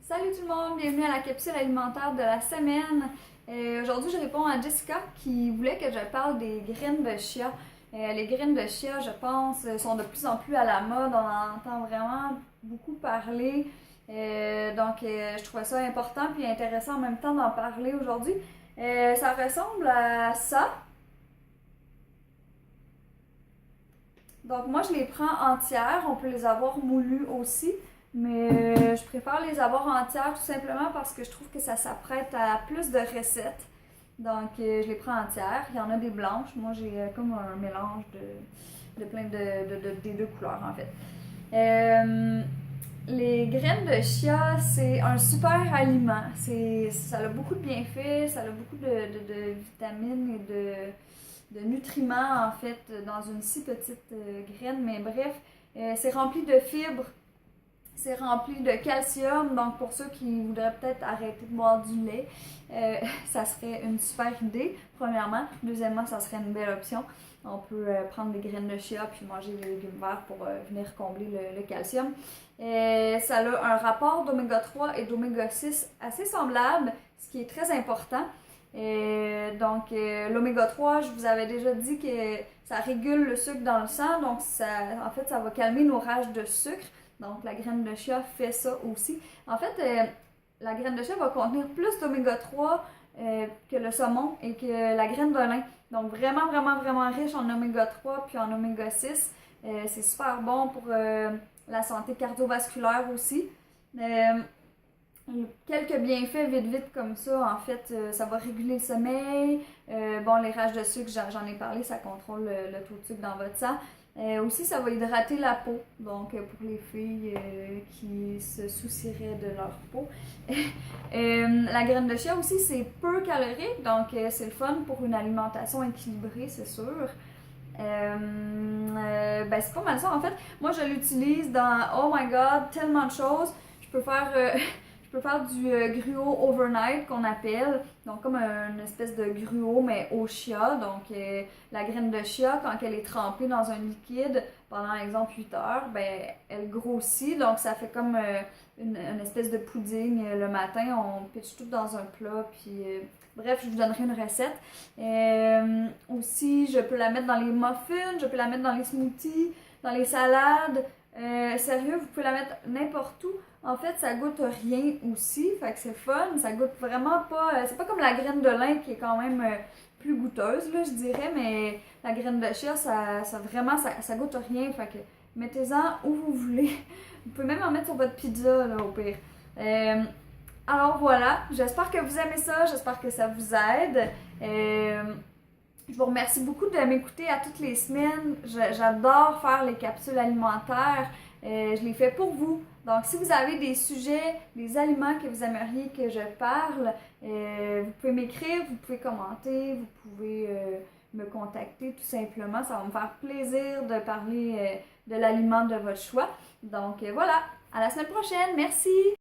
Salut tout le monde, bienvenue à la capsule alimentaire de la semaine. Aujourd'hui, je réponds à Jessica qui voulait que je parle des graines de chia. Les graines de chia, je pense, sont de plus en plus à la mode. On en entend vraiment beaucoup parler. Je trouvais ça important et intéressant en même temps d'en parler aujourd'hui. Ça ressemble à ça. Donc moi, je les prends entières. On peut les avoir moulues aussi. Mais je préfère les avoir entières tout simplement parce que je trouve que ça s'apprête à plus de recettes. Je les prends entières. Il y en a des blanches. Moi, j'ai comme un mélange de plein des deux couleurs en fait. Les graines de chia, c'est un super aliment. Ça a beaucoup de bienfaits, ça a beaucoup de vitamines et de nutriments en fait dans une si petite graine. Mais bref, c'est rempli de fibres. C'est rempli de calcium, donc pour ceux qui voudraient peut-être arrêter de boire du lait, ça serait une super idée, premièrement. Deuxièmement, ça serait une belle option. On peut prendre des graines de chia puis manger des légumes verts pour venir combler le calcium. Ça a un rapport d'oméga 3 et d'oméga 6 assez semblable, ce qui est très important. L'oméga 3, je vous avais déjà dit que ça régule le sucre dans le sang, donc en fait, ça va calmer nos rages de sucre. Donc, la graine de chia fait ça aussi. En fait, la graine de chia va contenir plus d'oméga 3 que le saumon et que la graine de lin. Donc, vraiment, vraiment, vraiment riche en oméga 3 puis en oméga 6. C'est super bon pour la santé cardiovasculaire aussi. Quelques bienfaits vite vite comme ça, en fait, ça va réguler le sommeil. Les rages de sucre, j'en ai parlé, ça contrôle le taux de sucre dans votre sang. Aussi, ça va hydrater la peau, donc pour les filles qui se soucieraient de leur peau. La graine de chia aussi, c'est peu calorique, donc c'est le fun pour une alimentation équilibrée, c'est sûr. C'est pas mal ça en fait. Moi, je l'utilise dans, oh my god, tellement de choses. Je peux faire du gruau overnight qu'on appelle, donc comme une espèce de gruau mais au chia. Donc la graine de chia, quand elle est trempée dans un liquide pendant exemple 8 heures, elle grossit, donc ça fait comme une espèce de pudding le matin. On pitche tout dans un plat, puis bref, je vous donnerai une recette. Aussi, je peux la mettre dans les muffins, je peux la mettre dans les smoothies, dans les salades. Sérieux, vous pouvez la mettre n'importe où. En fait, ça goûte rien aussi, fait que c'est fun. Ça goûte vraiment pas. C'est pas comme la graine de lin qui est quand même plus goûteuse, là, je dirais, mais la graine de chia, ça goûte rien. Fait que mettez-en où vous voulez. Vous pouvez même en mettre sur votre pizza, là, au pire. Alors voilà, j'espère que vous aimez ça, j'espère que ça vous aide. Je vous remercie beaucoup de m'écouter à toutes les semaines. J'adore faire les capsules alimentaires. Je les fais pour vous. Donc, si vous avez des sujets, des aliments que vous aimeriez que je parle, vous pouvez m'écrire, vous pouvez commenter, vous pouvez me contacter tout simplement. Ça va me faire plaisir de parler de l'aliment de votre choix. Donc, voilà. À la semaine prochaine. Merci!